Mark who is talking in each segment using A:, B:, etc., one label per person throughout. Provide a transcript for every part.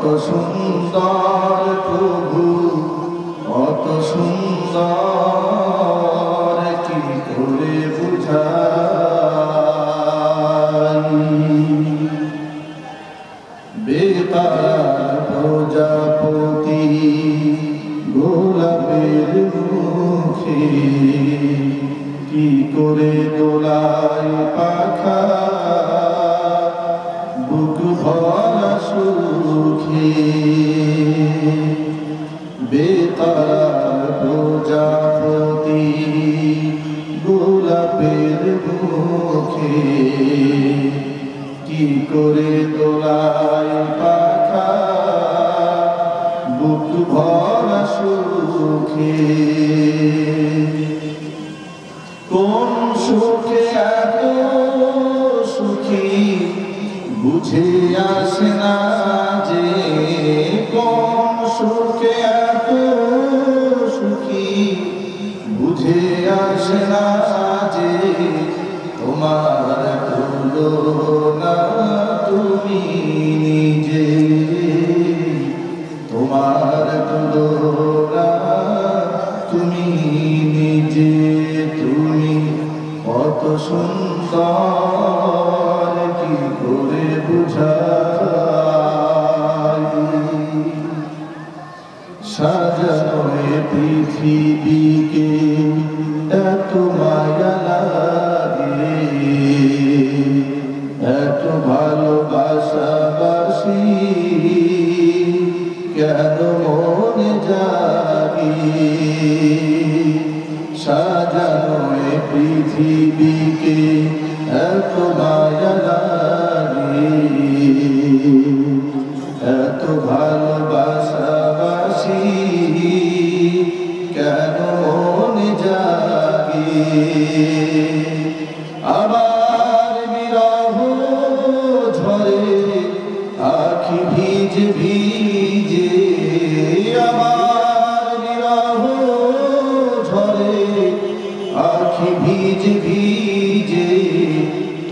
A: কত সুন্দর প্রভু কত সুন্দর কি করে বুঝাই বেতার প্রজাপতি গোলাপের মুখে কি করে দোলায় পাখা বুক ভরা সুখে বেতার প্রজাপতি গোলাপের মুখে কি করে দোলায় পাখা বুক ভরা সুখে কোন সুখে এত সুখী বুঝে আসে না যে কোন সুখে এত সুখী বুঝে আসে না যে তোমার তুলনা তুমি নিজে তোমার তুলনা তুমি নিজে তুমি কত সুন্দর কি করে বুঝাই সাজানো পৃথিবীকে এত মায়া লাগে এত ভালোবাসাবাসি কেন মনে জাগে সাজানো পৃথিবীকে এত মায়া লাগে এত ভালোবাসাবাসি কেন মনে জাগে আবার বিরহ ঝরে আখি ভিজে ভিজে আবার বিরহ ঝরে আখি ভিজে ভিজে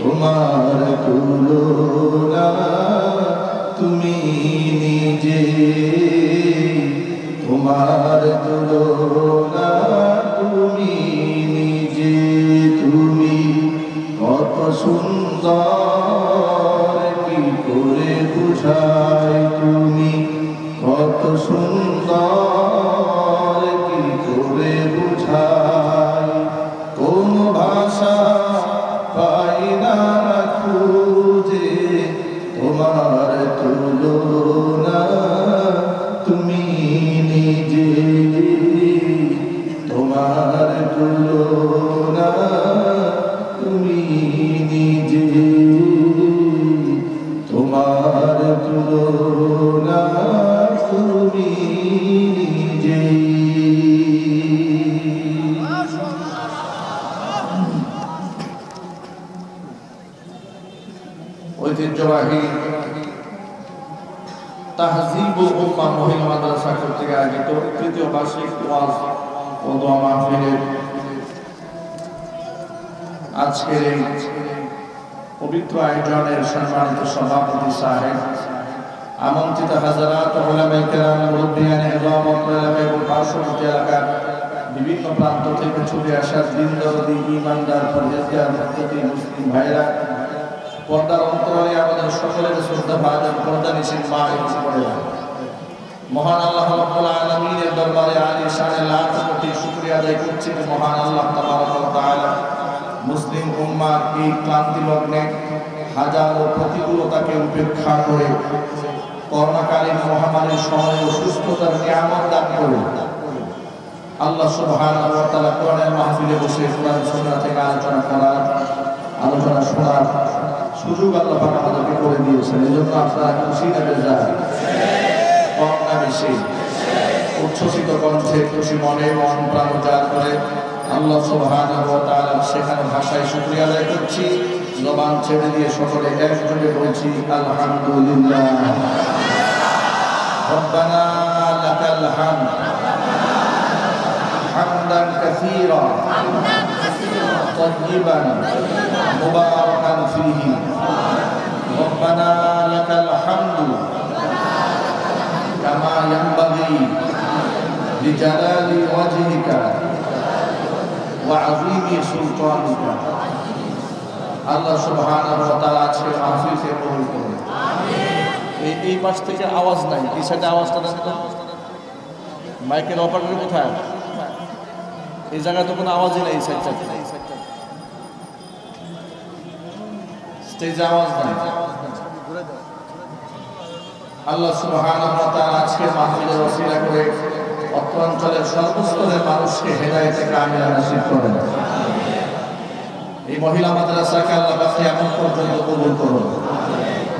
A: তোমার তুলনা তুমি নিজে তোমার তুলনা তুমি নিজে তুমি কত সুন্দর কি করে বুঝাই তুমি কত সুন্দর কি করে বুঝাই কোন ভাষা পাই না খুঁজে তোমার তুলনা তুমি নিজে তোমার তুলনা তুমি নিজে তোমার তুলনা তুমি নিজে ঐতিহ্যবাহী তাহজিবুল উম্মাহ মহিলা মাদ্রাসা কর্তৃক আয়োজিত তৃতীয় বার্ষিক ওয়াজ ও দোয়া মাহফিলের আজকের এই পবিত্র আয়োজনের সম্মানিত সভাপতি সাহেব আমন্ত্রিত হাজারাত উলামায়ে কেরাম মুরব্বিয়ানে ইসলাম ও এবং পার্শ্ববর্তী এলাকার বিভিন্ন প্রান্ত থেকে ছুটে আসা দিন দরদি ঈমানদার পরহেজগার মুত্তাকি মুসলিম ভাইরা পর্দার অন্তরালে আমাদের সকলের শ্রদ্ধা ভাজন পর্দা নিশিন মা এবং বোনেরা মহান আল্লাহ রাব্বুল আলামিনের দরবারে আলিশানে লাখ কোটি শুকরিয়া আদায় করছি যে মহান আল্লাহ তাবারক ওয়া তাআলা মুসলিম উম্মার এই ক্লান্তি লগ্নে হাজারো প্রতিকূলতাকে উপেক্ষা করে করোনাকালীন মহামারীর সময় সুস্থতার নিয়ামত দান করে আল্লাহ সুবহানাহু ওয়া তাআলা কোরআনের মাহফিলে বসে কোরআন সুন্নাহ থেকে আলোচনা শোনার সুযোগ আল্লাহ পাক আমাদেরকে করে দিয়েছেন। এজন্য আপনারা খুশি না বেজার কম না বেশি উচ্ছ্বসিত কণ্ঠে খুশি মনে মন প্রাণ উজাড় করে আল্লাহ সুবহানাহু ওয়া তাআলা সেখানে ভাষায় শুকরিয়া আদায় করছি। জবান ছেড়ে দিয়ে সকলে একযোগে বলছি আলহামদুলিল্লাহ। রব্বানা লাকাল হামদ হামদান কাসীরা তাইয়িবান মুবারাকান ফীহি। রব্বানা লাকাল হামদু লিজালালি ওয়াজহিকা ওয়া আযীমি সুলতানিকা। আল্লাহ সুবহানাহু ওয়া তাআলা আজকে মাহফিলকে কবুল করুন। আমিন। এই পাশ থেকে আওয়াজ নাই, এই সাইডে আওয়াজটা দেন তো। মাইকের অপারেটর কোথায়? এই জায়গায় তো কোনো আওয়াজই নেই, এই সাইডটা স্টেজে আওয়াজ নাই। আল্লাহ সুবহানাহু ওয়া তাআলা আজকে মাহফিলের ওসিলা করে অত্র অঞ্চলের সর্বস্তরের মানুষকে হেদায়েতে কামিলা নসিব করেন। এই মহিলা মাদ্রাসাকে আল্লাহ পাক কিয়ামত পর্যন্ত কবুল করুন।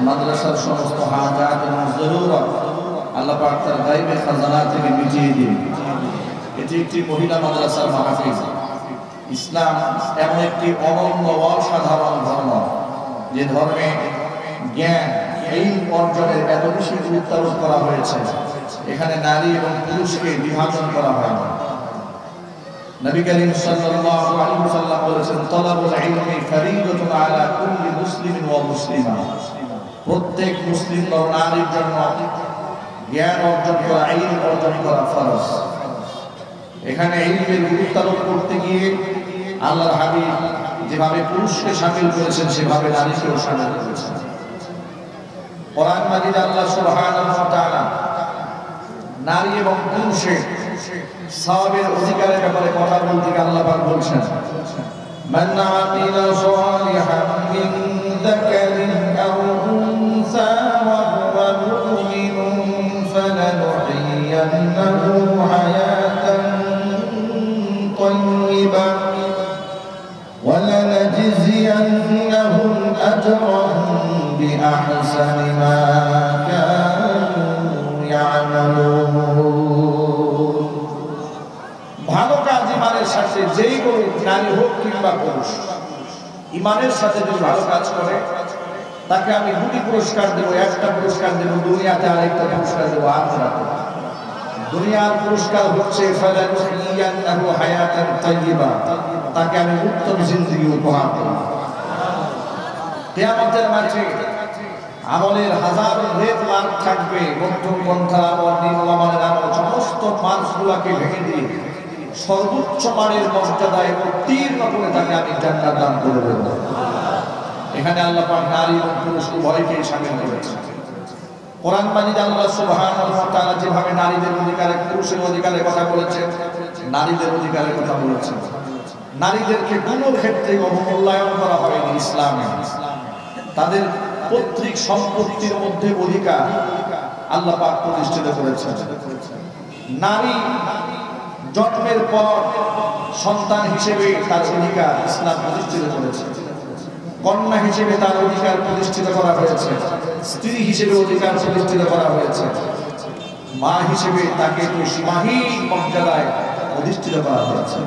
A: মাদ্রাসার সমস্ত হাজাত এবং জরুরত আল্লাহ পাক তার গায়বে খাজানা থেকে মিটিয়ে দিন। এটি একটি মহিলা মাদ্রাসার মাহফিল। ইসলাম এমন একটি অনন্য অসাধারণ ধর্ম, যে ধর্মে জ্ঞান এই অর্জনের এত বেশি গুরুত্ব আরোপ করা হয়েছে। এখানে নারী এবং পুরুষকে বিভাজন করা হয় না। নবী করিম সাল্লাল্লাহু আলাইহি ওয়াসাল্লাম বলেছেন, তালাবুল ইলমি ফরিদাতুন আলা কুল্লি মুসলিমিন ওয়া মুসলিমা। প্রত্যেক মুসলিম ও নারীর জন্য জ্ঞান অর্জন করা, ইলম অর্জন করা ফরজ। এখানে ইলমের গুরুত্ব আরোপ করতে গিয়ে আল্লাহর হাবিব যেভাবে পুরুষকে শামিল করেছেন, সেভাবে নারীকেও শামিল করেছেন। কোরআন মাজিদে আল্লাহ সুবহানাহু ওয়া তাআলা নারী এবং পুরুষের সওয়াবের অধিকারের ব্যাপারে কথা বলতে গিয়ে আল্লাহ পাক বলছেন, মান আমিলা সালিহান মিন যাকারিন আও উনসা ওয়া হুয়া মুমিনুন ফালানুহয়িন্নাহু হায়াতান তাইয়্যিবা ওয়া লানাজজিয়ান্নাহুম আজরাহুম বিআহসানি মা কানু ইয়ামালুন। ভালো কাজ ইমানের সাথে যেই করুক, নারী হোক কিংবা পুরুষ, ইমানের সাথে যদি ভালো কাজ করে তাকে আমি দুটি পুরস্কার দেবো। একটা পুরস্কার দেবো দুনিয়াতে, আরেকটা পুরস্কার দেবো আখিরাতে। দুনিয়ার পুরস্কার হচ্ছে ফালানুহয়িন্নাহু হায়াতান তাইয়্যিবা, তাকে আমি উত্তম জিন্দেগি উপহার দেব। কিয়ামতের মাঠে আমলের হাজারো রেত মার্ক থাকবে, মধ্যম পন্থার আমল, নিম্নমানের আমল, সমস্ত মার্কগুলোকে ভেঙে দিয়ে সর্বোচ্চ মানের মর্যাদায় উত্তীর্ণ করে তাকে আমি জান্নাত দান করে দেব। এখানে আল্লাহ পাক নারী এবং পুরুষ উভয়কেই শামিল করেছেন। কোরআন মাজিদে আল্লাহ সুবহানাহু ওয়া তাআলা যেভাবে নারীদের অধিকারে, পুরুষের অধিকারের কথা বলেছেন, নারীদের অধিকারের কথা বলেছেন। নারীদেরকে কোনো ক্ষেত্রে অবমূল্যায়ন করা হয়নি ইসলামে। তাদের পৈতৃক সম্পত্তির মধ্যে অধিকার আল্লাহ পাক প্রতিষ্ঠিত করেছেন। নারী জন্মের পর সন্তান হিসেবে তার অধিকার ইসলাম প্রতিষ্ঠিত করেছে। কন্যা হিসেবে তার অধিকার প্রতিষ্ঠিত করা হয়েছে। স্ত্রী হিসেবে অধিকার প্রতিষ্ঠিত করা হয়েছে। মা হিসেবে তাকে তো সীমাহীন মর্যাদায় অধিষ্ঠিত করা হয়েছে।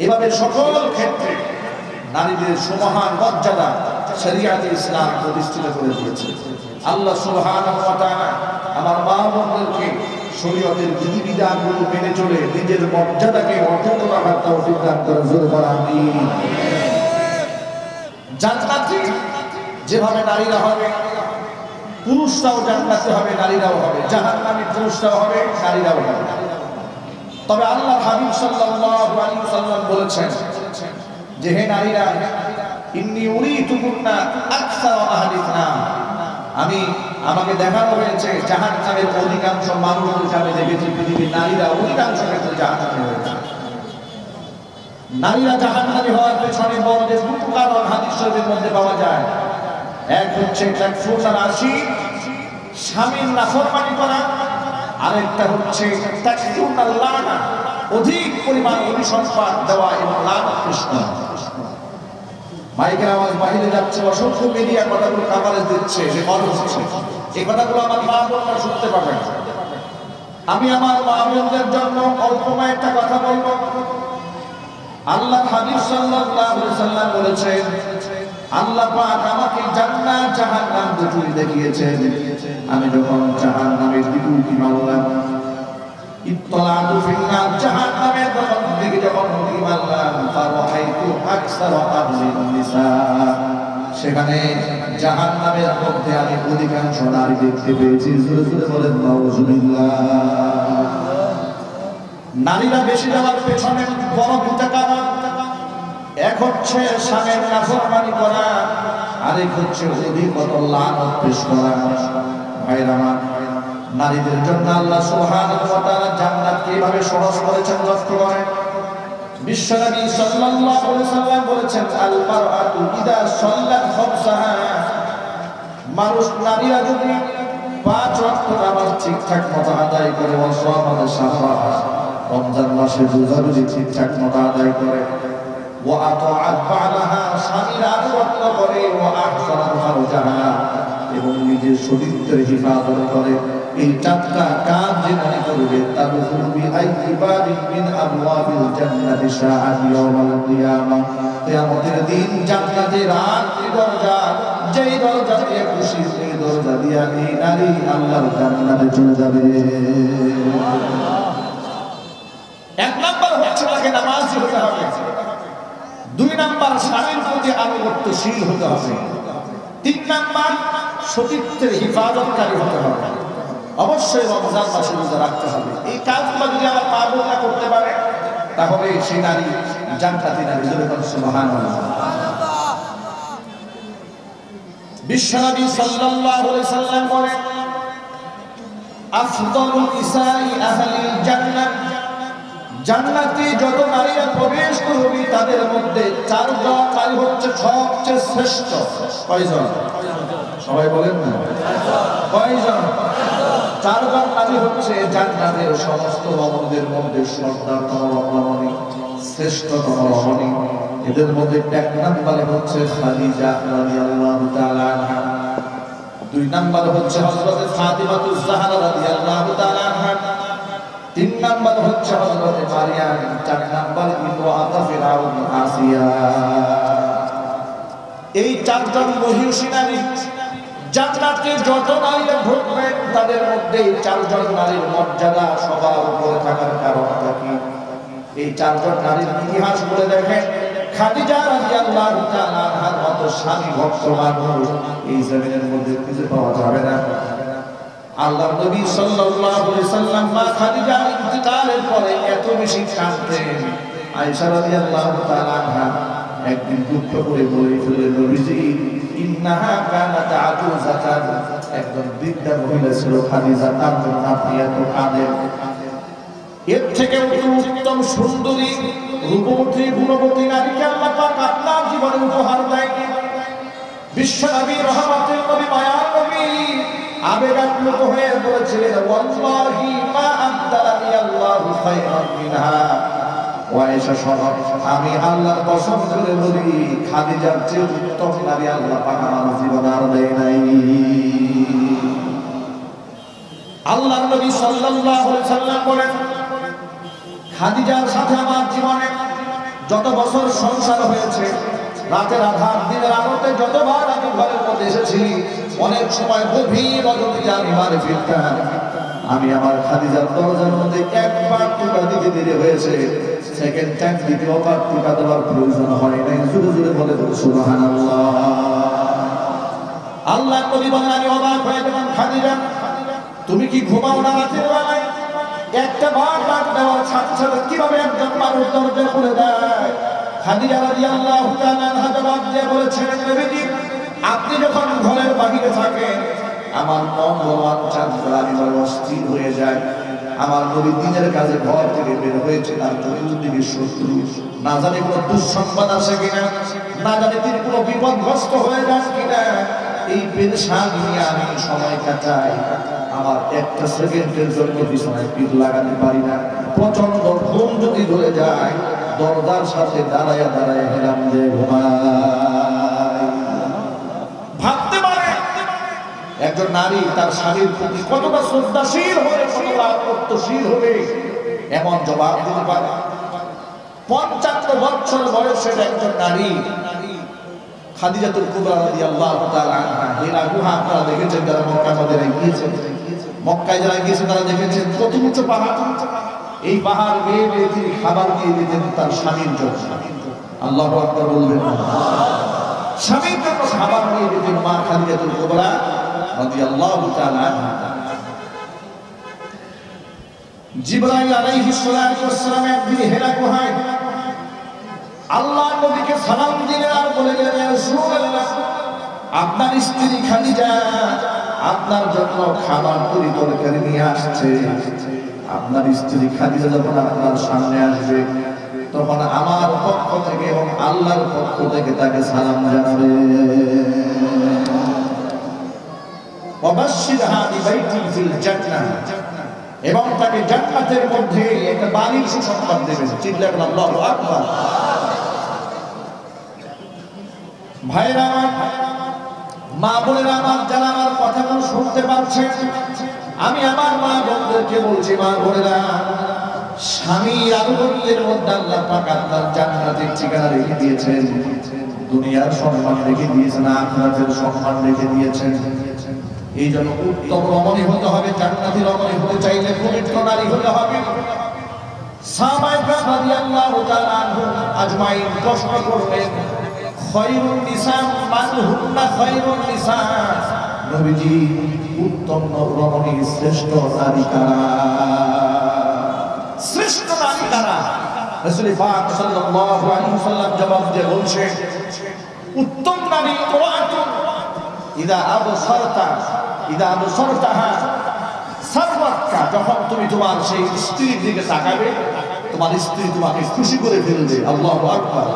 A: এভাবে সকল ক্ষেত্রে নারীদের সমহান মর্যাদা শরিয়াতে ইসলাম প্রতিষ্ঠিত করে দিয়েছে। আল্লাহ সুবহানাহু ওয়া তাআলা আমার মা বোনদেরকে শরীয়তের বিধিবিধানগুলো মেনে চলে নিজের মর্যাদাকে অটুট রাখার তৌফিক দান করে। জোরে বলা আমিন। জান্নাতি যেভাবে নারীরা হবে, পুরুষরাও জান্নাতে হবে, নারীরাও হবে। জাহান্নামী পুরুষরাও হবে, নারীরাও হবে। তবে আল্লাহ হাবিব সাল্লাল্লাহু আলাইহি ওয়াসাল্লাম বলেছেন যে, হে নারীরা, ইন্নী উরিতুকুন্না আকসারা আহলিন নার, আমাকে দেখানো হয়েছে জাহান্নামের অধিকাংশ মানুষদেরকে আমি দেখেছি, পৃথিবীর নারীরা অধিকাংশ ক্ষেত্রে জাহান্নামী হয়েছে। নারীরা জাহান্নামী হওয়ার পেছনে বড় যে দুটো কারণ হাদিস শরীফের মধ্যে পাওয়া যায়। এক হচ্ছে তাকফুরুল আশির, স্বামীর নাফরমানি করা। আরেকটা হচ্ছে তাকফুরুল লানা, অধিক পরিমাণ অভিসম্পাদ দেওয়া এবং লানত করা। মাইকের আওয়াজ বাহিরে যাচ্ছে, অসংখ্য মিডিয়া কথাগুলো কাভারেজ দিচ্ছে, রেকর্ড হচ্ছে। এই কথাগুলো আমার মা বোনরা শুনতে পাবেন। আমি আমার মা বোনদের জন্য অল্প একটা কথা বলবো। আল্লাহ হাবিব সাল্লাল্লাহু আলাইহি ওয়াসাল্লাম বলেছেন, আল্লাহ পাক আমাকে জান্নাত জাহান্নাম দুটোই দেখিয়েছেন। আমি যখন জাহান্নামের দিকে মারলাম, ইত্তলাতু ফিন্নার, জাহান্নামের দিকে যখন মারলাম, ফারাআইতু আকসারা আহলিন নিসা, সেখানে জাহান্নামের মধ্যে আমি অধিকাংশ নারী দেখতে পেয়েছি। জোরে জোরে বলেন নাউজুবিল্লাহ। নারীরা বেশি যাওয়ার পেছনে বড় দুটা কারণ। এক হচ্ছে স্বামীর নাফরমানি করা, আরেক হচ্ছে অধিকতর লানত পেশ করা। ভাইরা আমার, নারীদের জন্য আল্লাহ সুবহানাহু ওয়া তাআলা জান্নাত কিভাবে সহজ করেছেন লক্ষ্য করেন। বিশ্বনবী সাল্লাল্লাহু আলাইহি ওয়াসাল্লাম বলেছেন, আল মারআতু ইদা সাল্লাত খামসাহা, মানুষ নারীরা যদি 5 ওয়াক্ত নামাজ ঠিকঠাক মতো আদায় করে, ওয়াসামাত শাহরাহা, রমজান মাসে রোজা যদি ঠিকঠাক মতো আদায় করে, ওয়া আতাআত বা'লাহা, স্বামীর আনুগত্য করে, ওয়া আহসানাত ফারজাহা, এবং নিজের শরীরের হিফাজত করে, এই 4টা কাজ যে নারী করবে, তাদখুলু বিআইয়ি বাবিন মিন আবওয়াবিল জান্নাতি শাআত ইয়াউমাল কিয়ামা, কিয়ামতের দিন জান্নাতের 8টি দরজা, যেই দরজা দিয়ে খুশি সেই দরজা দিয়ে এই নারী আল্লাহর জান্নাতে চলে যাবে। এক নাম্বার হচ্ছে তাকে নামাজি হতে হবে, 2 নাম্বার স্বামীর প্রতি আনুগত্যশীল হতে হবে, 3 নাম্বার সতীত্বের হিফাজতকারী হতে হবে, অবশ্যই রমজান মাসে রোজা রাখতে হবে। এই কাজগুলো যদি আমার মা বোনরা করতে পারে, তাহলে সেই নারী জান্নাতি নারী। সুবহানাল্লাহ। বিশ্বনবী সাল্লাল্লাহু আলাইহি ওয়াসাল্লাম বলেন, আফদালু নিসাই আহলিল জান্নাহ, জান্নাতে যত নারীরা প্রবেশ করবে তাদের মধ্যে 4 জন নারী হচ্ছে সবচেয়ে শ্রেষ্ঠ। কয়জন? সবাই বলেন না, কয়জন? 4 জন নারী হচ্ছে জান্নাতের সমস্ত রমণীদের মধ্যে সর্দারতম রমণী, শ্রেষ্ঠতম রমণী। এদের মধ্যে 1 নম্বরে হচ্ছে খাদিজা রাদিয়াল্লাহু তাআলা আনহা, 2 নম্বরে হচ্ছে হযরত ফাতিমাতুজ জাহরা রাদিয়াল্লাহু তাআলা আনহা, 3 নম্বর হচ্ছে হযরত মারিয়াম, 4 নম্বর ইমরাআত ফিরাউন আসিয়া। এই 4 জন মহিষী নারী জান্নাতে যত নারীরা ঢুকবেন তাদের মধ্যে 4 জন নারীর মর্যাদা সবার উপরে থাকার কারণটা কি? এই 4 জন নারীর ইতিহাস বলে দেখেন, খাদিজা রাদিয়াল্লাহু তাআলা আনহার মতো স্বামী ভক্ত মানুষ এই জমিনের মধ্যে খুঁজে পাওয়া যাবে না। আল্লাহর নবী সাল্লাল্লাহু আলাইহি সাল্লাম মা খাদিজার ইন্তিকালের পরে এত বেশি কাঁদতেন, আয়েশা রাদিয়াল্লাহু তাআলা আনহা একদিন দুঃখ করে বলে ফেললেন, নবীজি ইন্নাহা কানাত আজুজাতান, একজন বৃদ্ধা মহিলা ছিল খাদিজা, তার জন্য আপনি এত কাঁদেন? এর থেকে উত্তম সুন্দরী রূপবতী গুণবতী নারীকে আল্লাহ পাক আপনার জীবনে উপহার দেয়নি। বিশ্বনবী রহমতের নবী মায়ার নবী আবেগাপ্লুত হয়ে বলেছিলেন, ওয়াল্লাহি মা আবদালানি আল্লাহু খায়রান মিনহা, ওয়া আয়েশা শোনো, আমি আল্লাহর কসম করে বলি খাদিজার চেয়ে উত্তম নারী আল্লাহ পাক আমার জীবনে আর দেয় নাই। আল্লাহর নবী সাল্লাল্লাহু আলাইহি সাল্লাম বলেন, খাদিজার সাথে আমার জীবনে যত বছর সংসার হয়েছে, রাতের আধার দিনের আলোতে যতবার আমি ঘরের মধ্যে এসেছি, অনেক সময় গভীর রজনীতে আমি বাড়ি ফিরতাম, আমি আমার খাদিজার দরজার মধ্যে একবার টোকা দিতে দেরি হয়েছে, সেকেন্ড টাইম দ্বিতীয়বার টোকা দেওয়ার প্রয়োজন হয় নাই। জোরে জোরে বলে সুবহানাল্লাহ। আল্লাহ নবী বলেন, আমি অবাক হয়ে গেলাম, খাদিজা তুমি কি ঘুমাও না রাতের বেলায়? একটা বার ডাক দেওয়ার সাথে সাথে কিভাবে একজন মানুষ দরজা খুলে দেয়? খাদিজা রাদিয়াল্লাহু তাআলা আনহা জবাব দিয়ে বলেছেন, নবীজি আপনি যখন ঘরের বাহিরে থাকেন আমার মন রোমাঞ্চন করে, আমি অস্থির হয়ে যায়। আমার নবী দিনের কাজে ঘর থেকে বের হয়েছে, তার চতুর্দিকে শত্রু, না জানি কোনো দুঃসংবাদ আসে কিনা, না জানি তিনি কোনো বিপদগ্রস্ত হয়ে যান কিনা, এই পেরেশান নিয়ে আমি সময় কাটাই। আমার একটা সেকেন্ডের জন্য বিছানায় পিঠ লাগাতে পারি না, প্রচন্ড ঘুম যদি ধরে যায় দরজার সাথে দাঁড়ায় দাঁড়ায় হেলাম যে ঘুমায়। ভাবতে পারে একজন নারী তার স্বামীর প্রতি কতটা শ্রদ্ধাশীল হবে, কতটা আত্মশীল হবে, এমন জবাব দিতে পারে। 55 বছর বয়সের একজন নারী খাদিজাতুল কুবরা রাদিয়াল্লাহু তাআলা আনহা, হিরা গুহা আপনারা দেখেছেন যারা মক্কা মদিনায় গিয়েছেন, মক্কায় যারা গিয়েছেন তারা দেখেছেন কত উঁচু পাহাড়। এই পাহাড় বেয়ে বেয়ে তিনি খাবার দিয়ে দিতেন তার স্বামীর জন্য। আল্লাহু আকবার বলবেন না? স্বামীর জন্য খাবার দিয়ে দিতেন মা খাদিজাতুল কুবরা রাদিয়াল্লাহু তাআলা আনহা। জিবরাইল আলাইহিস সালাতু ওয়াস সালাম একদিন হেরা গুহায় আল্লাহ নবীকে সালাম দিলেন আর বলে গেলেন, ইয়া রাসূলুল্লাহ, আপনার স্ত্রী খাদিজা আপনার জন্য খাবার তৈরি তরকারি নিয়ে আসছে। আপনার স্ত্রী খাদিজা যখন আপনার সামনে আসবে তখন আমার পক্ষ থেকে এবং আল্লাহর পক্ষ থেকে তাকে সালাম জানাবে। ওয়াবাশশিরহা বিবাইতিন ফিল জান্নাহ, এবং তাকে জান্নাতের মধ্যে একটা বাড়ির সুসংবাদ দেবেন। চিল্লায় বলেন আল্লাহু আকবার। ভাইরা আমার, মা বোনেরা আমার, যারা আমার কথাগুলো শুনতে পাচ্ছেন, আমি আমার মা বোনদেরকে বলছি, মা বোনেরা, স্বামীর আনুগত্যের মধ্যে আল্লাহ পাক আপনার জান্নাতের ঠিকানা রেখে দিয়েছেন, দুনিয়ার সম্মান রেখে দিয়েছেন, আখিরাতের সম্মান রেখে দিয়েছেন। এই জন্য উত্তম রমণী হতে হবে। জান্নাতি রমণী হতে চাইলে পবিত্র নারী হতে হবে। সাহাবায়ে কেরাম রাদিয়াল্লাহু তাআলা আনহুম আজমাইন প্রশ্ন করলেন, খায়রুন নিসা মান হুন্না খায়রুন নিসা, নবীজি উত্তম রমণী শ্রেষ্ঠ নারী কারা? শ্রেষ্ঠ নারী কারা? রাসূল পাক সাল্লাল্লাহু আলাইহি ওয়াসাল্লাম জবাব দিয়ে বলছেন, উত্তম নারী ওয়াতুন ইদা আবসারতাহা সারওয়াতকা, যখন তুমি তোমার সেই স্ত্রীর দিকে তাকাবে, তোমার স্ত্রী তোমাকে খুশি করে ফেলবে। আল্লাহু আকবার।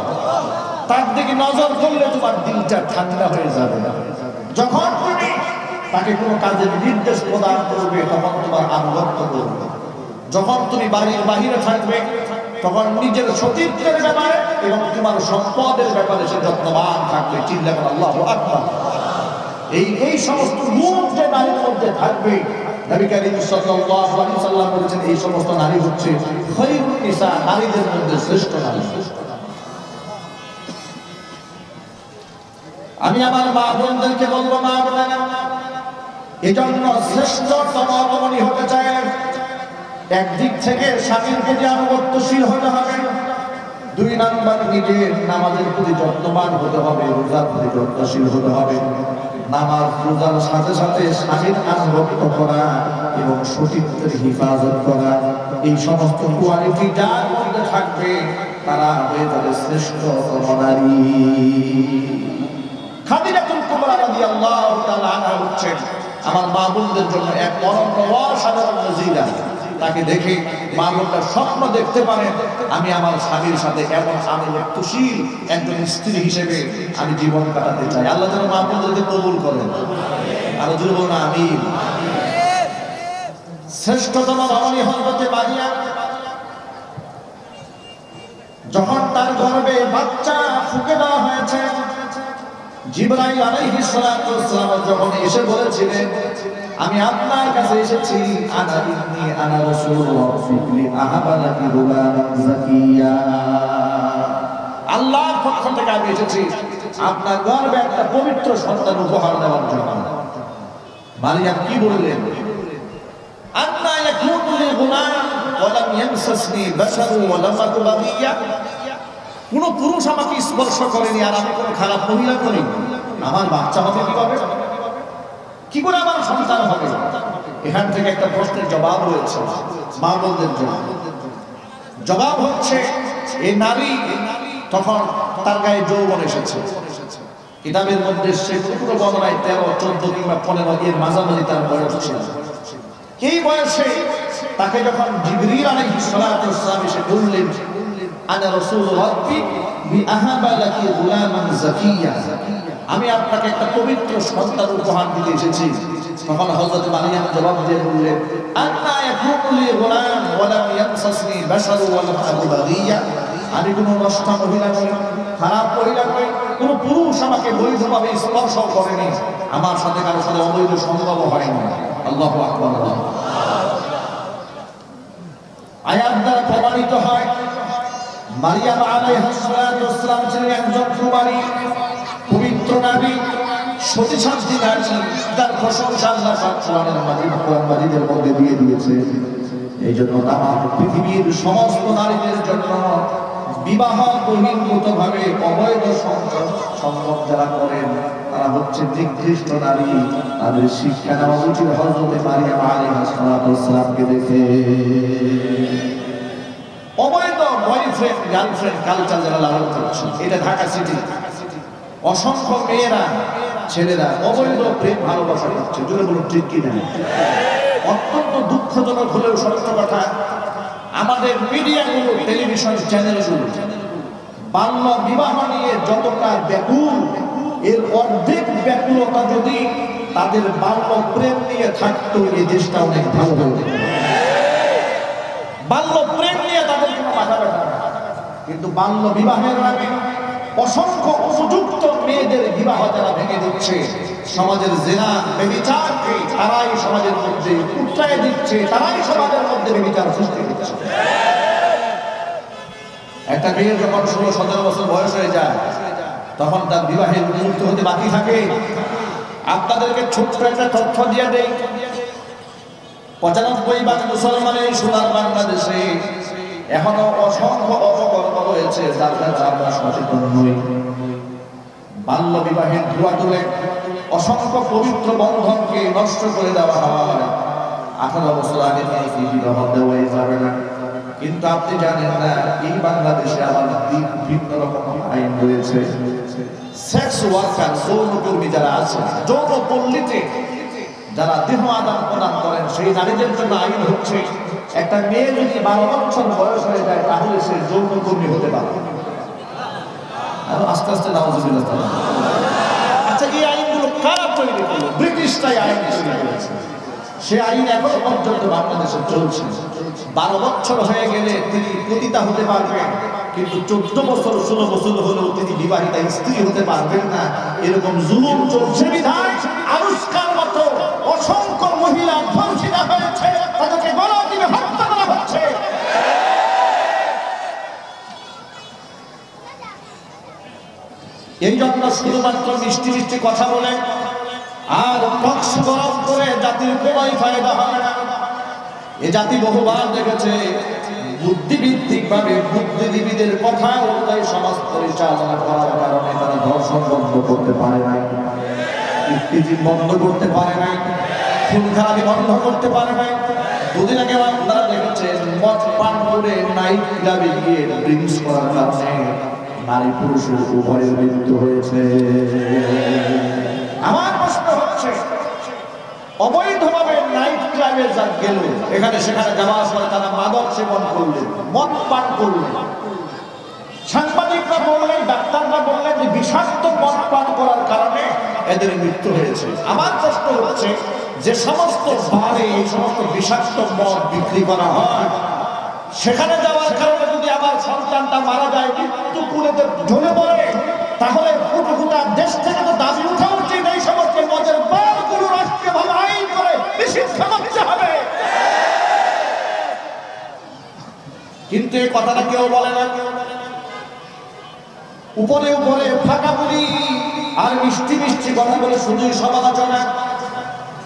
A: তার দিকে নজর করলে তোমার দিলটা ঠান্ডা হয়ে যাবে। যখন তুমি তাকে কোনো কাজের নির্দেশ প্রদান করবে তখন তোমার আনুগত্য করবে। যখন তুমি বাড়ির বাহিরে থাকবে তখন নিজের সতীত্বের ব্যাপারে এবং তোমার সম্পদের ব্যাপারে সে যত্নবান থাকবে। চিল্লা করে আল্লাহু আকবার। এই সমস্ত গুণ যে নারীর মধ্যে থাকবে, নবী করিম সাল্লাল্লাহু আলাইহি ওয়াসাল্লাম বলেছেন, এই সমস্ত নারী হচ্ছে খায়রুন নিসা, নারীদের মধ্যে শ্রেষ্ঠ নারী। আমি আমার মা বোনদেরকে বলবো, মা বোনেরা, এজন্য শ্রেষ্ঠতম রমণী হতে চায়, একদিক থেকে স্বামীর প্রতি আনুগত্যশীল হতে হবে, 2 নাম্বার নিজের নামাজের প্রতি যত্নবান হতে হবে, রোজার প্রতি যত্নশীল হতে হবে। নামাজ রোজার সাথে সাথে স্বামীর আনুগত্য করা এবং সতীত্বের হিফাজত করা, এই সমস্ত কোয়ালিটি যার মধ্যে থাকবে তারা হয়ে যাবে শ্রেষ্ঠতম নারী। খাদিজাতুল কুবরা রাদিয়াল্লাহু তাআলা আনহা হচ্ছেন আমার মা বোনদের জন্য এক অনন্য অসাধারণ নজিরা। তাকে দেখে মা বোনরা স্বপ্ন দেখতে পারেন, আমি আমার স্বামীর সাথে এমন আনুগত্যশীল একজন স্ত্রী হিসেবে আমি জীবন কাটাতে চাই। আল্লাহ যেন মা বোনদেরকে কবুল করেন। আরো জোরে বলুন আমিন। শ্রেষ্ঠতম রমণী হযরতে মারিয়া যখন তার গর্ভে বাচ্চা ফুঁকে দেওয়া হয়েছে, জিবরাইল আলাইহিস সালাতু ওয়াস সালাম যখন এসে বলেছিলেন, আমি আপনার কাছে এসেছি, আনা রাসূলুল্লাহ ফিলি আহাবালাকি গুলামান যাকিয়া, আল্লাহর পক্ষ থেকে আমি এসেছি আপনার গর্ভে একটা পবিত্র সন্তান উপহার দেওয়ার জন্য। মারিয়াম কি বললেন? আন্না ইয়াকুনু লি গুলাম ওয়া লাম ইয়ামসাসনি বাশারু ওয়া লাম আকু বাগিয়া, কোন পুরুষ আমাকে স্পর্শ করেনি আর আমি কোন খারাপ মহিলা করি, আমার বাচ্চা হবে কিভাবে? কি করে আমার সন্তান হবে? এখান থেকে একটা প্রশ্নের জবাব রয়েছে মা বোনদের জন্য। জবাব হচ্ছে, এই নারী তখন তার গায়ে যৌবন এসেছে। কিতাবের মধ্যে সে পুরো বর্ণনায় 13, 14 কিংবা 15 এর মাঝামাঝি তার বয়স ছিল। এই বয়সে তাকে যখন জিবরিল আলাইহিস সালাতু ওয়াস সালাম এসে বললেন, আনা রাসূল রাব্বি বিআহাবা লাকি গুলামান যাকিয়া, আমি আপনাকে একটা পবিত্র সন্তান উপহার দিতে এসেছি। তখন হযরত মারিয়াম জবাব দিয়ে বললেন, আন্না ইয়াকুনু লি গুলাম ওয়া লাম ইয়ামসাসনি বাশারু ওয়া লাম আকু বাগিয়া, আমি কোনো নষ্ট মহিলা নই, খারাপ মহিলা নই, কোনো পুরুষ আমাকে বৈধভাবে স্পর্শ করেনি, আমার সাথে কারোর সাথে অবৈধ সম্ভব হয়নি। আল্লাহু আকবার। আয়াত দ্বারা প্রমাণিত হয় মারিয়াম আলাইহিস সালাতু ওয়াস সালাম ছিলেন একজন কুমারী, পবিত্র নারী, সতী সাধ্বী নারী, তার প্রশংসা আল্লাহ পাক কোরআনের মাজিদের মধ্যে দিয়ে দিয়েছে। এই জন্য তামাম পৃথিবীর সমস্ত নারীদের জন্য বিবাহ বহির্ভূতভাবে অবৈধ সম্ভব যারা করেন তারা হচ্ছে নিকৃষ্ট নারী। তাদের শিক্ষা নেওয়া উচিত হযরত মারিয়াম আলাইহিস সালামকে দেখে। অবৈধ বয়ফ্রেন্ড গার্লফ্রেন্ড কালচার যারা লালন করছে, এটা ঢাকা সিটি অসংখ্য মেয়েরা ছেলেরা অবৈধ প্রেম ভালোবাসা করছে। জোরে বলুন ঠিক কি না? অত্যন্ত দুঃখজনক হলেও সত্য কথা, আমাদের মিডিয়াগুলো, টেলিভিশন চ্যানেলগুলো বাল্য বিবাহ নিয়ে যতটা ব্যাকুল, এর অর্ধেক ব্যাকুলতা যদি তাদের বাল্য প্রেম নিয়ে থাকতো, এই দেশটা অনেক ভালো হতো। বাল্য প্রেম নিয়ে তাদের কোনো মাথা ব্যথা না, কিন্তু বাল্য বিবাহের নামে অসংখ্য উপযুক্ত মেয়েদের বিবাহ যারা ভেঙে দিচ্ছে, সমাজের জিনা ব্যভিচারকে তারাই সমাজের মধ্যে উৎসাহ দিচ্ছে, তারাই সমাজের মধ্যে ব্যভিচার সৃষ্টি করছে। একটা মেয়ের যখন 16-17 বছর বয়স হয়ে যায়, তখন তার বিবাহের মুহূর্ত হতে বাকি থাকে। আপনাদেরকে ছোট্ট একটা তথ্য দিয়ে দেই, 95% মুসলমানের সোনার বাংলাদেশে এখনো অসংখ্য অপকর্ম রয়েছে যার দ্বারা আমরা সচেতন নই। বাল্য বিবাহের ধোঁয়া তুলে অসংখ্য পবিত্র বন্ধনকে নষ্ট করে দেওয়া হয়। 18 বছর আগে থেকে বিবাহ দেওয়াই যাবে না, কিন্তু আপনি জানেন না এই বাংলাদেশে আবার ভিন্ন রকম আইন রয়েছে। সেক্স ওয়ার্কার, যৌনকর্মী যারা আছে, যৌন পল্লীতে যারা দেহ আদান প্রদান করেন, সেই নারীদের জন্য আইন হচ্ছে একটা মেয়ে যদি 12 বছর বয়স হয়ে যায় তাহলে সে যৌনকর্মী হতে পারে। আর আস্তে আস্তে নাউজুবিল্লাহ। আচ্ছা, এই আইনগুলো কারা তৈরি করলো? ব্রিটিশরাই আইন তৈরি করেছে। সে আইন এখনো পর্যন্ত বাংলাদেশে চলছে। 12 বছর হয়ে গেলে তিনি পতিতা হতে পারবেন, কিন্তু 14 বছর 16 বছর হলেও তিনি বিবাহিতা স্ত্রী হতে পারবেন না। এরকম জুলুম চলছে বিধায় আনুষ্কার মতো অসংখ্য মহিলা ধর্ষিত হয়েছে, তাদেরকে গণহারে হত্যা করা হচ্ছে। এই জন্য শুধুমাত্র মিষ্টি মিষ্টি কথা বলে আর পক্ষ গরম করে জাতির কোনোই ফায়দা হবে না। এ জাতি বহুবার দেখেছে বুদ্ধিভিত্তিক ভাবে বুদ্ধিজীবীদের কথা অনুযায়ী সমাজ পরিচালনা করার কারণে তারা ধর্ষণ বন্ধ করতে পারে নাই, ইফতিজিং বন্ধ করতে পারে নাই, খুন খারাপি বন্ধ করতে পারে নাই। দুদিন আগে আপনারা দেখেছেন মদ পান করে নাইট ক্লাবে গিয়ে ড্রিঙ্কস করার কারণে নারী পুরুষের উভয়ের মৃত্যু হয়েছে। আমার প্রশ্ন হচ্ছে, অবৈধভাবে নাইট ক্লাবে যা গেল, এখানে সেখানে যাওয়ার পরে তারা মাদক সেবন করলেন, মদ পান করলেন। সাংবাদিকরা বললেন, ডাক্তাররা বললেন যে বিষাক্ত মদ পান করার কারণে এদের মৃত্যু হয়েছে। আমার প্রশ্ন হচ্ছে, যে সমস্ত বারে এই সমস্ত বিষাক্ত মদ বিক্রি করা হয়, সেখানে যাওয়ার কারণে যদি আবার সন্তানটা মারা যায়, মৃত্যু কুলেতে ঢলে পড়ে, তাহলে গোটা দেশ থেকে তো দাবি উঠা উচিত এই সমস্ত মদের বারগুলো রাষ্ট্রীয়ভাবে আইন করে নিষিদ্ধ করতে হবে। কিন্তু এই কথাটা কেউ বলে না। উপরে উপরে ফাঁকা বলি আর মিষ্টি মিষ্টি কথা বলে শুধুই সমালোচনা,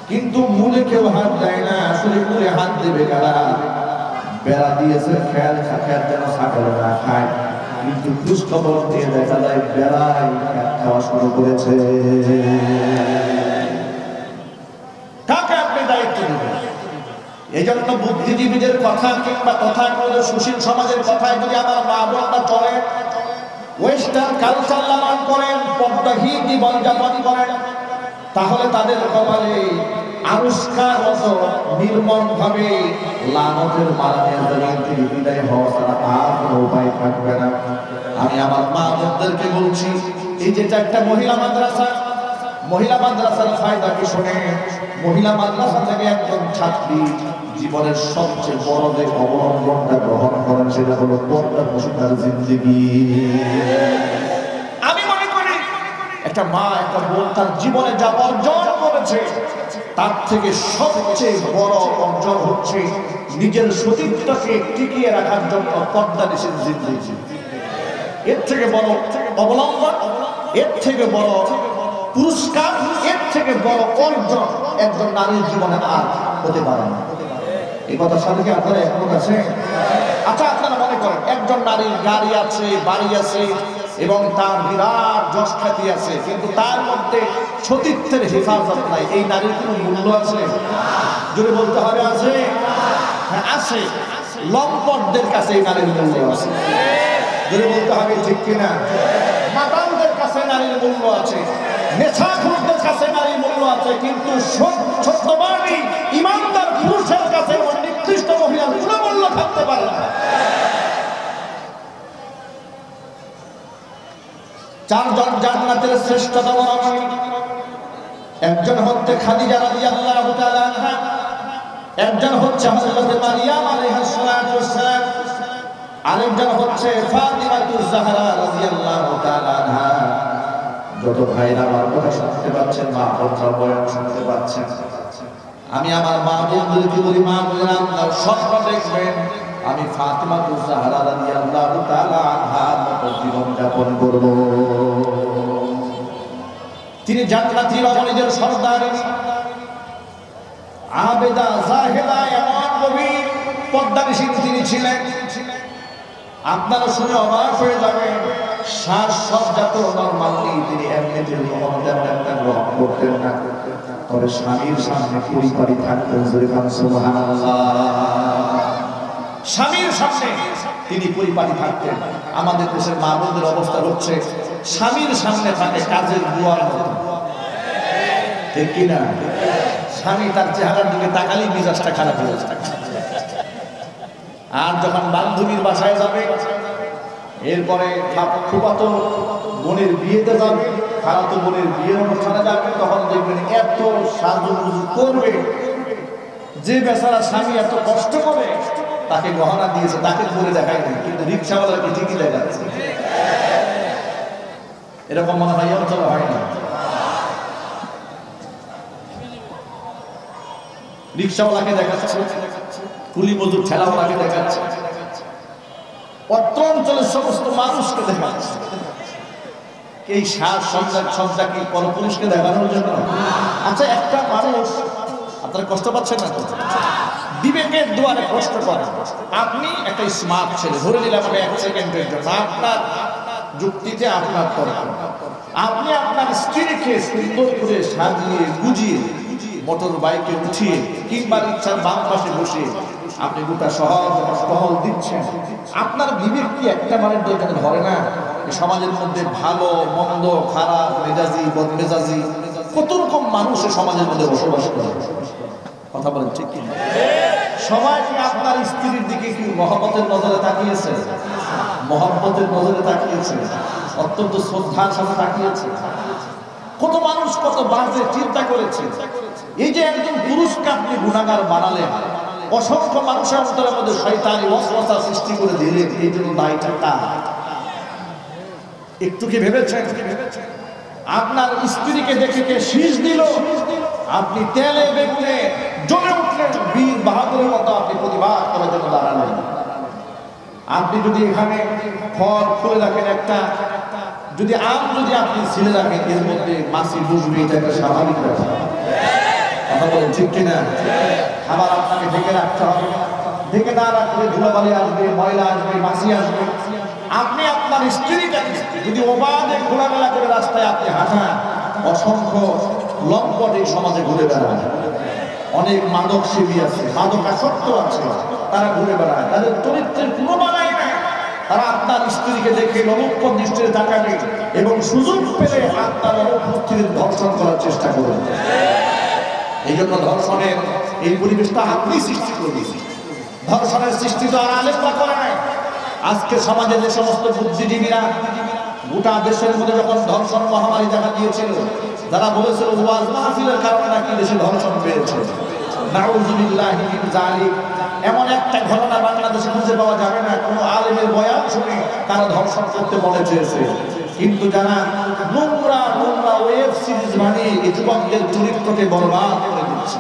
A: কিন্তু মূলে কেউ হাত দেয় না। আসলে মূলে হাত দেবে কারা? বেড়া দিয়েছে খেয়াল যেন ছাগল না খায়, কিন্তু খোঁজ খবর দিয়ে দেখা যায় বেড়াই খাওয়া শুরু করেছে। কাকে আপনি দায়িত্ব দেবেন? এই জন্য বুদ্ধিজীবীদের কথা কিংবা তথাকথিত সুশীল সমাজের কথায় যদি আমার মা বোনরা চলে, ওয়েস্টার্ন কালচার লালন করেন, পর্দাহীন জীবনযাপন করেন, তাহলে তাদের কপালে আনুষ্কার মতো নির্মম ভাবে লানতের মারানের জমিন থেকে বিদায় হওয়া ছাড়া আর কোনো উপায় থাকবে না। আমি আমার মা বোনদেরকে বলছি, এই যে 4টা মহিলা মাদ্রাসা, মহিলা মাদ্রাসার ফায়দা কি শোনে? মহিলা মাদ্রাসা থেকে একজন ছাত্রী জীবনের সবচেয়ে বড় যে অবলম্বনটা গ্রহণ করেন সেটা হলো পর্দার জিন্দেগি। আমি মনে করি একটা মা, একটা বোন তার জীবনে যা অর্জন করেছে তার থেকে সবচেয়ে বড় অর্জন হচ্ছে নিজের সতীত্বকে টিকিয়ে রাখার জন্য পর্দানিশীল জিন্দেগি। এর থেকে বড় অবলম্বন, এর থেকে বড় পুরস্কার, এর থেকে বড় অর্জন একজন নারীর জীবনে আর হতে পারে না। এই কথার সাথে কি আপনারা একমত আছেন? আচ্ছা, আপনারা মনে করেন একজন নারীর গাড়ি আছে, বাড়ি আছে এবং তার বিরাট যশ খ্যাতি আছে, কিন্তু তার মধ্যে সতীত্বের হেফাজত নাই, এই নারীর কোনো মূল্য আছে? যদি বলতে হবে আছে, হ্যাঁ আছে। লম্পটদের কাছে এই নারীর মূল্য আছে। যদি বলতে হবে ঠিক কিনা? মাতালদের কাছে নারীর মূল্য আছে, নেশাখোরদের কাছে নারীর মূল্য আছে, কিন্তু সত্যবাদী ইমানদার পুরুষের কাছে নিকৃষ্ট মহিলার কোনো মূল্য থাকতে পারে না। চারজন জান্নাতের শ্রেষ্ঠতম নারী, একজন হচ্ছে খাদিজা রাদিয়াল্লাহু তাআলা আনহা, একজন হচ্ছে হযরত মারিয়াম আলাইহিস সালাতু ওয়াস সালাম, আরেকজন হচ্ছে ফাতিমাতুজ জাহরা রাদিয়াল্লাহু তাআলা আনহা। যত ভাইরা আমার কথা শুনতে পাচ্ছেন, মা বোনরা বয়ান শুনতে পাচ্ছেন, আমি আমার মা বোনদেরকে বলি, মা বোনেরা আপনারা স্বপ্ন দেখবেন আমি ফাতিমাতুজ জাহরা রাদিয়াল্লাহু তাআলা আনহার মতো জীবন যাপন করব। তিনি জান্নাতি রমণীদের সর্দার, আবেদা জাহেদা, এমন গভীর পদ্মানিশী তিনি ছিলেন, আপনারা শুনে অবাক হয়ে যাবেন। শ্বাসসজ্জাত নরমালি তিনি এমনিতে তেমন একটা গ্রহণ করতেন না, তবে স্বামীর সামনে পরিপাটি থাকতেন। সুবহানাল্লাহ। স্বামীর সামনে তিনি পরিপাটি থাকতেন। আমাদের দেশের মা বোনদের অবস্থা হচ্ছে স্বামীর সামনে থাকে কাজের বুয়ার মতো, ঠিক কিনা? স্বামী তার চেহারার দিকে তাকালেই মেজাজটা খারাপ হয়ে যায়। আর যখন বান্ধবীর বাসায় যাবে, এরপরে ফুফাতো বোনের বিয়েতে যাবে, খালাতো বোনের বিয়ের অনুষ্ঠানে যাবে, তখন দেখবেন এত সাজুগুজু করবে যে বেচারা স্বামী এত কষ্ট করে তাকে গহনা দিয়েছে, তাকে করে দেখায় না, কিন্তু রিক্সাওয়ালাকে ঠিকই দেখাচ্ছে। এরকম মনে হয় অঞ্চল হয় না? রিক্সাওয়ালাকে দেখাচ্ছে, কুলি মজুর ঠেলাওয়ালাকে দেখাচ্ছে, অত্র অঞ্চলের সমস্ত মানুষকে দেখাচ্ছে। এই সাজসজ্জা কি পরপুরুষকে দেখানোর জন্য? আচ্ছা, একটা মানুষ, আপনারা কষ্ট পাচ্ছেন না? বিবেকের দুয়ারে কষ্ট করেন। আপনি একটা স্মার্ট ছেলে, ধরে নিলাম আমি 1 সেকেন্ডের জন্য, আপনার যুক্তিতে আপনার তর্ক, আপনি আপনার স্ত্রীকে সুন্দর করে সাজিয়ে গুজিয়ে মোটর বাইকে উঠিয়ে কিংবা রিকশার বাম পাশে বসে আপনি গোটা শহর টহল দিচ্ছেন, আপনার বিবেক কি একটা মানের দরকার ধরে না? সমাজের মধ্যে ভালো মন্দ, খারাপ মেজাজি, বদমেজাজি, কত রকম মানুষ সমাজের মধ্যে বসবাস করে। কথা বলেন ঠিক কি? সবাই কি আপনার স্ত্রীর দিকে কি মহব্বতের নজরে তাকিয়েছে? মহব্বতের নজরে তাকিয়েছে, অত্যন্ত শ্রদ্ধার সাথে তাকিয়েছে। কত মানুষ কত বাজে চিন্তা করেছে। এই যে একজন পুরুষকে আপনি গুনাহগার বানালেন, অসংখ্য মানুষের অন্তরের মধ্যে শয়তানি ওয়াসওয়াসা সৃষ্টি করে দিলেন, এই জন্য দায়টা কার? একটু কি ভেবেছেন? আপনার স্ত্রীকে দেখে কে শীষ দিল, আপনি তেলে বেগুনে জ্বলে উঠলেন, বীর বাহাদুরের মতো আপনি প্রতিবাদ করার জন্য দাঁড়ালেন। আপনি যদি এখানে ফল খুলে রাখেন, একটা যদি আম যদি আপনি ছিলে রাখেন, এর মধ্যে মাছি বসবে, এটা একটা স্বাভাবিক ব্যাপার। কথা বলেন ঠিক কিনা? আবার আপনাকে ঢেকে রাখতে হবে, ঢেকে না রাখলে ধুলাবালি আসবে, ময়লা আসবে, মাছি আসবে। আপনি আপনার স্ত্রীকে যদি অবাধে খোলামেলা করে রাস্তায় আপনি হাঁটান, অসংখ্য লম্পট এই সমাজে ঘুরে বেড়ায়। অনেক মাদক সেবী আছে, মাদকাসক্ত আছে, তারা ঘুরে বেড়ায়, তাদের চরিত্রের কোনো বালাই নাই। তারা আপনার স্ত্রীকে দেখে লোলুপ দৃষ্টিতে তাকাবে এবং সুযোগ পেলে আপনার অনুপস্থিতির ধর্ষণ করার চেষ্টা করবে। এই জন্য ধর্ষণের এই পরিবেশটা আপনি সৃষ্টি করবেন। ধর্ষণের সৃষ্টি তো আর আলেমরা করে নাই। আজকে সমাজে যে সমস্ত বুদ্ধিজীবীরা গোটা দেশের মধ্যে যখন ধর্ষণ মহামারী দেখা দিয়েছিল, যারা বলেছিল ওয়াজ মাহফিলের কারণে নাকি দেশে ধর্ষণ বেড়েছে, নাউযুবিল্লাহি মিন যালিক, এমন একটা ঘটনা বাংলাদেশে খুঁজে পাওয়া যাবে না কোনো আলেমের বয়ান শুনে তারা ধর্ষণ করতে মনে চেয়েছে। কিন্তু যারা নোংরা নোংরা ওয়েব সিরিজ বানিয়ে এই যুবকদের চরিত্রকে বরবাদ করে দিচ্ছে,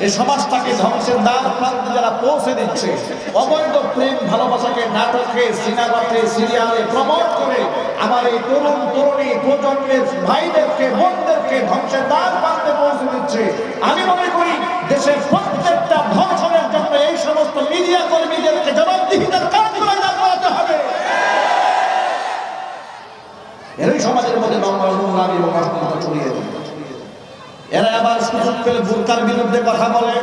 A: এই সমাজটাকে ধ্বংসের দ্বার প্রান্তে যারা পৌঁছে দিচ্ছে, অবৈধ প্রেম ভালোবাসাকে নাটকে, সিনেমাতে, সিরিয়ালে প্রমোট করে আমার এই তরুণ তরুণী প্রজন্মের ভাইদেরকে, বোনদেরকে ধ্বংসের দ্বার প্রান্তে পৌঁছে দিচ্ছে। আমি মনে করি দেশের প্রত্যেকটা ধর্ষণের জন্য এই সমস্ত মিডিয়া কর্মীদেরকে জবাবদিহিতার কাজ করে দেখাতে হবে। নোংরামি এবং অশ্লীলতা ছড়িয়ে দেয়। এরা আবার সুযোগ পেলে বুরকার বিরুদ্ধে কথা বলে,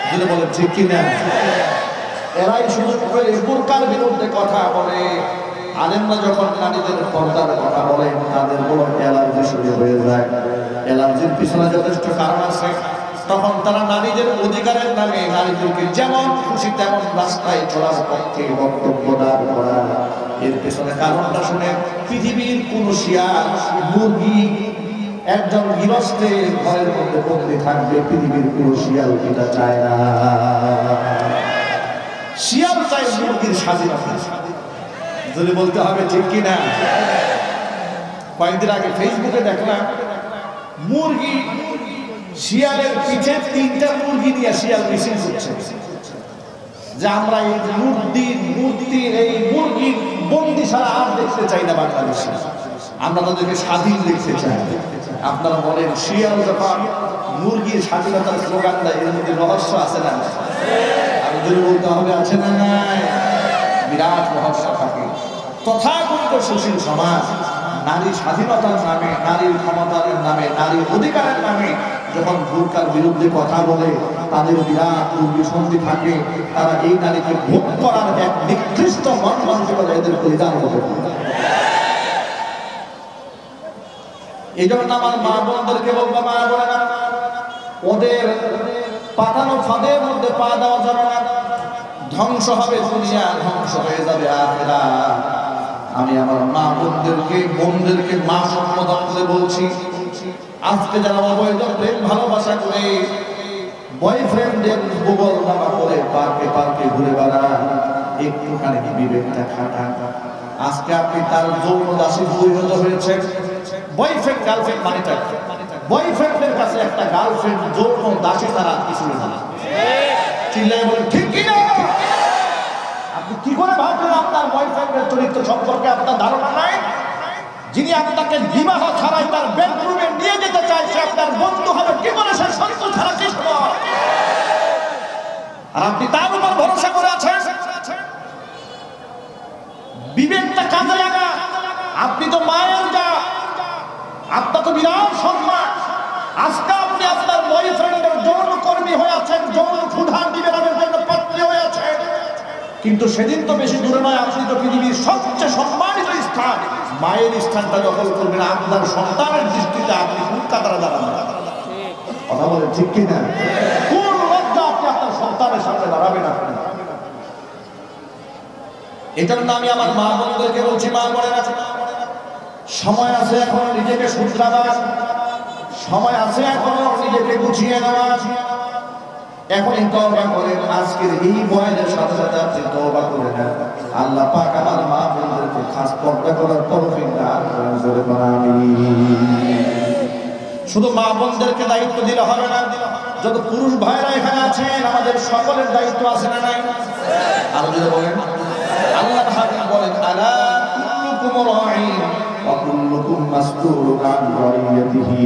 A: যদি বলে ঠিক কিনা, এরাই সুযোগ পেলে বুরকার বিরুদ্ধে কথা বলে। আলেমরা যখন নারীদের পর্দার কথা বলে তাদের বড় অ্যালার্জি শুরু হয়ে যায়। অ্যালার্জির পিছনে যথেষ্ট কারণ আছে। তখন তারা নারীদের অধিকারের নামে নারীদেরকে যেমন খুশি তেমন রাস্তায় চলার পক্ষে বক্তব্য দাঁড় করা। এর পেছনে কারণটা শুনে পৃথিবীর কোন শিয়াল মুরগি একজন গৃহস্থের ঘরের মধ্যে বন্দী থাকবে, পৃথিবীর কোন শিয়াল এটা চায় না। শিয়াল চায় মুরগির স্বাধীনতা, যদি বলতে হবে ঠিক কিনা। কয়েকদিন আগে ফেসবুকে দেখলাম মুরগি শিয়ালের পিঠে 3টা মুরগি নিয়ে শিয়াল মিছিল করছে যে আমরা এই মূর্তির এই মুরগির বন্দি ছাড়া আর দেখতে চাই না বাংলাদেশে, আমরা তাদেরকে স্বাধীন দেখতে চাই। আপনারা বলেন শিয়াল যখন মুরগির স্বাধীনতার স্লোগান দেয় এর মধ্যে রহস্য আছে না? আমি যদি বলতে হবে আছে না নাই? বিরাট রহস্য থাকে। তথাকথিত সুশীল সমাজ নারী স্বাধীনতার নামে, নারীর ক্ষমতার নামে, নারীর অধিকারের নামে যখন বুরকার বিরুদ্ধে কথা বলে তাদের বিরাট দুর্বিসন্ধি থাকে। তারা এই নারীকে ভোগ করার এক নিকৃষ্ট মন মানসিকতা এদের পরিধান হতে পারে। এই জন্য আমার মা বোনদেরকে বলবো, মা বোনেরা, ওদের পাঠানো ফাঁদের মধ্যে পা দেওয়া যাবে না। ধ্বংস হবে দুনিয়া, ধ্বংস হয়ে যাবে আখিরাত। আমি আমার মা বোনদেরকে মা সম্বোধন করে বলছি, আজকে যারা অবৈধ প্রেম ভালোবাসা করে বয়ফ্রেন্ডের গুগল নামা করে পার্কে পার্কে ঘুরে বেড়ান, একটুখানি বিবেকটা খাটান। আজকে আপনি তার যৌন দাসী পরিণত হয়েছেন। বয়ফ্রেন্ড গার্লফ্রেন্ড মানেটা, বয়ফ্রেন্ডের কাছে একটা গার্লফ্রেন্ড যৌন দাসী তারা কিছু না। চিল্লাই বলেন ঠিক কিনা? আপনি কি করে ভাবলেন আপনার বয়ফ্রেন্ডের চরিত্র সম্পর্কে আপনার ধারণা নাই? যিনি আপনাকে বিবাহ ছাড়াই তার বেডরুমে নিয়ে যেতে চায় সে আপনার বন্ধু হবে কি করে? সে সত্য ছাড়া কি সম্ভব? আর আপনি তার উপর ভরসা করে আছেন। বিবেকটা কাজে লাগা। আপনি তো মায়ের যা, আপনার তো বিরাট সম্মান। আজকে আপনি আপনার বয়ফ্রেন্ডের যৌন কর্মী হয়ে আছেন, যৌন ক্ষুধা নিবেদনের জন্য পাত্রী হয়ে আছেন। কিন্তু সেদিন তো বেশি দূরে নয়, আপনি তো পৃথিবীর সবচেয়ে সম্মানিত স্থান মায়ের স্থানটা দখল করবেন। আপনার সন্তানের দৃষ্টিতে আপনি কোন কাতারে দাঁড়াবেন? কথা বলেন ঠিক কিনা? কোন লজ্জা আপনি আপনার সন্তানের সামনে দাঁড়াবেন? আপনি এটার জন্য আমি আমার মা বোনদেরকে বলছি, মা বোনেরা, সময় আছে এখনো নিজেকে শুধরাবার, সময় আছে এখনো নিজেকে গুছিয়ে নেওয়ার। এখনই তওবা করেন। আজকের এই বয়ানের সাথে সাথে আপনি তওবা করে নেন। আল্লাহ পাক আমার মা বোনদেরকে খাস পর্দা করার তৌফিক দান করেন। জোরে বলেন আমিন। শুধু মা বোনদেরকে দায়িত্ব দিলে হবে না, যত পুরুষ ভাইরা এখানে আছেন আমাদের সকলের দায়িত্ব আছে না নাই? আরো যদি বলেন, আল্লাহর হাবিব বলেন, আলা কুল্লুকুম রাঈন ওয়া কুল্লুকুম মাসউলুন আন রাইয়াতিহি।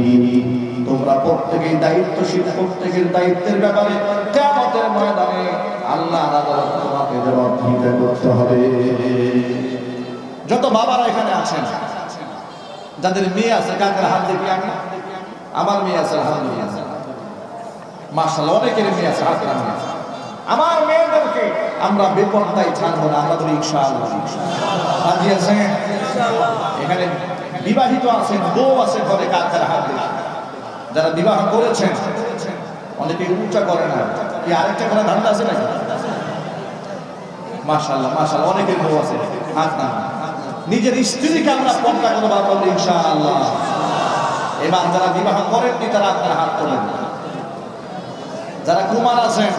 A: তোমরা প্রত্যেকেই দায়িত্বশীল, প্রত্যেকের দায়িত্বের ব্যাপারে কিয়ামতের ময়দানে আল্লাহর আদালতে তোমাকে জবাবদিহি করতে হবে। যত বাবারা এখানে আছেন, যাদের মেয়ে আছে, কাকের হাত দেখি আমি? আমার মেয়ে আছে আলহামদুলিল্লাহ, মাশাআল্লাহ, অনেকের মেয়ে আছে, হাত রাখেন। আমার মেয়েদেরকে আমরা বেপরদায় ছাড়বো না, আমরা বলি ইনশাআল্লাহ। রাজি আছেন? এখানে বিবাহিত আছেন, বউ আছে ঘরে, কাকের হাত দেখি। যারা বিবাহ করেছেন অনেকে উচ্চা করে না, কি আরেকটা করে ধান্দা আছে নাকি? মাশাআল্লাহ মাশাআল্লাহ, অনেকের বউ আছে, হাত না। নিজের স্ত্রীকে আমরা পর্দা করে বাবা বলি ইনশাআল্লাহ। এবার যারা বিবাহ করেননি তারা আপনার হাত তোলেন। যারা কুমার আছেন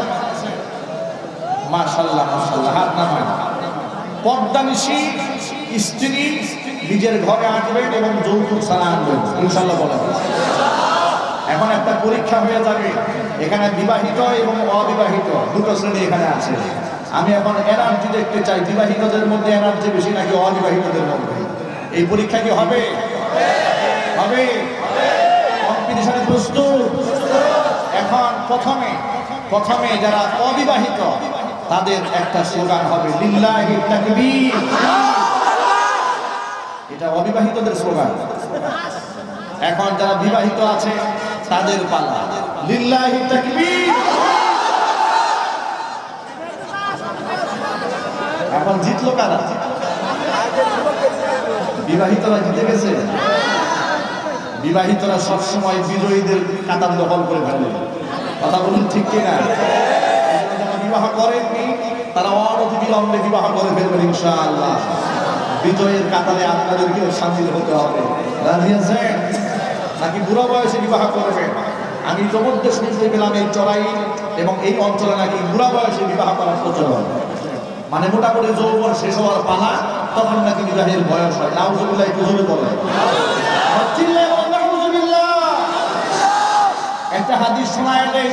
A: মাশাআল্লাহ মাশাআল্লাহ, হাত নামান। পর্দানিশী স্ত্রী নিজের ঘরে আসবেন এবং যৌতুক ছাড়া আনবেন ইনশাআল্লাহ বলেন। এখন একটা পরীক্ষা হয়ে যাবে, এখানে বিবাহিত এবং অবিবাহিত দুটো শ্রেণী এখানে আছে। আমি এখন এনার্জি দেখতে চাই, বিবাহিতদের মধ্যে এনার্জি বেশি নাকি অবিবাহিতদের মধ্যে? এই পরীক্ষা কি হবে? হবে। কম্পিটিশনে প্রস্তুত? এখন প্রথমে যারা অবিবাহিত তাদের একটা স্লোগান হবে লিল্লাহি তাকবীর। এটা অবিবাহিতদের স্লোগান। এখন যারা বিবাহিত আছে তাদের পালা। লিল্লাহি তাকবীর। এখন জিতলো কারা? বিবাহিতরা জিতে গেছে। বিবাহিতরা সবসময় বিজয়ীদের কাতার দখল করে ফেলে। কথা বলুন ঠিক কিনা? যারা বিবাহ করেননি তারা অনতি বিলম্বে বিবাহ করে ফেলবেন ইনশাআল্লাহ। বিজয়ের কাতারে আপনাদেরকেও শামিল হতে হবে। রাজি আছেন নাকি বুড়া বয়সে বিবাহ করবেন? আমি ইতিমধ্যে শুনতে পেলাম এই চড়াই এবং এই অঞ্চলে নাকি বুড়া বয়সে বিবাহ করার প্রচলন, মানে মোটামুটি যৌবন শেষ হওয়ার পালা, তখন নাকি বিবাহের বয়স হয়। নাউজুবিল্লাহ, একটু জোরে বলেন। একটা হাদিস শোনায় দেয়,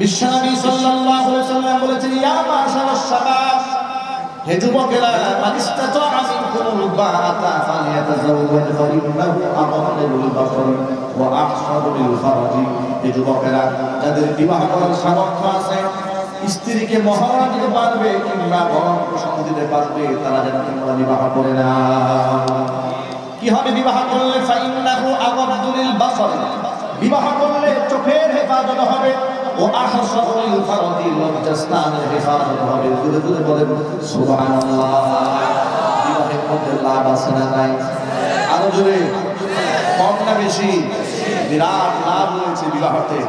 A: বিশ্বনবী সাল্লাল্লাহু আলাইহি ওয়াসাল্লাম বলেছেন, ইয়া মাশাআল্লাহ শাবাব, হে যুবকেরা, মান ইসতাতাআ মিনকুমুল বাআতা ফালিয়াতাযাওয়াজ ফাইন্নাহু আগহাদু লিল বাসর ওয়া আহসানু লিল ফারজি। হে যুবকেরা, যাদের বিবাহ করার সামর্থ্য আছে, স্ত্রীকে মহারা দিতে পারবে কিংবা ভরণ পোষণ দিতে পারবে, তারা যেন তোমরা বিবাহ করে না। কি হবে বিবাহ করলে? ফাইন্নাহু আগহাদু লিল বাসর, বিবাহ করলে চোখের হেফাজত হবে, ও আহসানু লিল ফারজি, লজ্জাস্থানের হেফাজত হবে। জোরে জোরে বলেন সুবহানাল্লাহ। বিবাহের মধ্যে লাভ আছে না নাই? আরো জোরে, কম না বেশি? বিরাট লাভ রয়েছে বিবাহতে।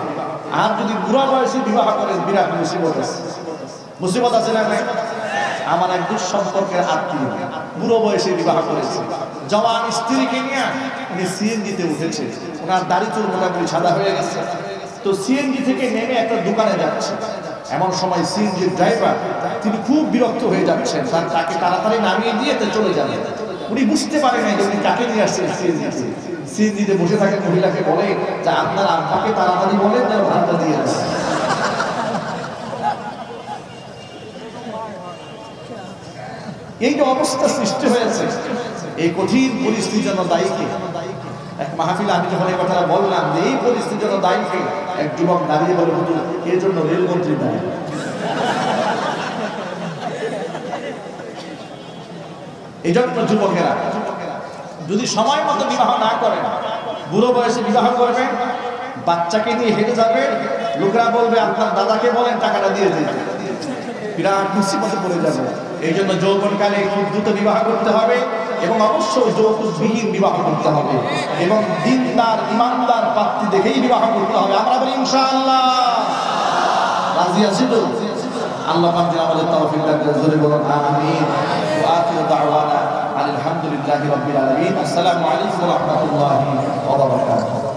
A: আর যদি বুড়া বয়সে বিবাহ করেন, বিরাট মুসিবত আছে। মুসিবত আছে না নাই? আমার এক দুঃসম্পর্কের আত্মীয় বুড়ো বয়সে বিবাহ করেছে। জওয়ান স্ত্রীকে নিয়ে উনি সিএনজিতে উঠেছে। ওনার দাড়ি চুল মোটামুটি সাদা হয়ে গেছে। তো সিএনজি থেকে নেমে একটা দোকানে যাচ্ছে। এমন সময় সিএনজির ড্রাইভার তিনি খুব বিরক্ত হয়ে যাচ্ছেন, তাকে তাড়াতাড়ি নামিয়ে দিয়ে চলে যাবেন। উনি বুঝতে পারেন না যে উনি কাকে নিয়ে আসছেন সিএনজিতে। সিএনজিতে বসে থাকেন মহিলাকে বলে যে আপনার আব্বাকে তাড়াতাড়ি বলেন যেন ভাড়াটা দিয়ে আসে। এই যে অবস্থা সৃষ্টি হয়েছে, এই কঠিন পরিস্থিতির জন্য দায়ী কে? এক মাহফিলে আমি যখন এই কথাটা বললাম যে এই পরিস্থিতির জন্য দায়ী কে, এক যুবক দাঁড়িয়ে বলে, হুজুর এর জন্য রেলমন্ত্রী দায়ী। এই জন্য যুবকেরা যদি সময় মতো বিবাহ না করেন, বুড়ো বয়সে বিবাহ করবেন, বাচ্চাকে নিয়ে হেঁটে যাবেন, লোকরা বলবে আপনার দাদাকে বলেন টাকাটা দিয়ে দিতে, বিরাট মুসিবতে পড়ে যাবে। এই জন্য যৌবনকালে খুব দ্রুত বিবাহ করতে হবে এবং অবশ্যই যৌতুকবিহীন বিবাহ করতে হবে এবং দিনদার ইমানদার পাত্রী দেখেই বিবাহ করতে হবে। আমরা বলি ইনশাআল্লাহ। রাজি আছি তো? আল্লাহ পাক যেন আমাদের তৌফিক দান করেন। জোরে বলুন আমিন। ওয়া আখিরু দাওয়ানা আলহামদুলিল্লাহি রাব্বিল আলামিন। আসসালামু আলাইকুম ওয়া রাহমাতুল্লাহি ওয়া বারাকাতুহু।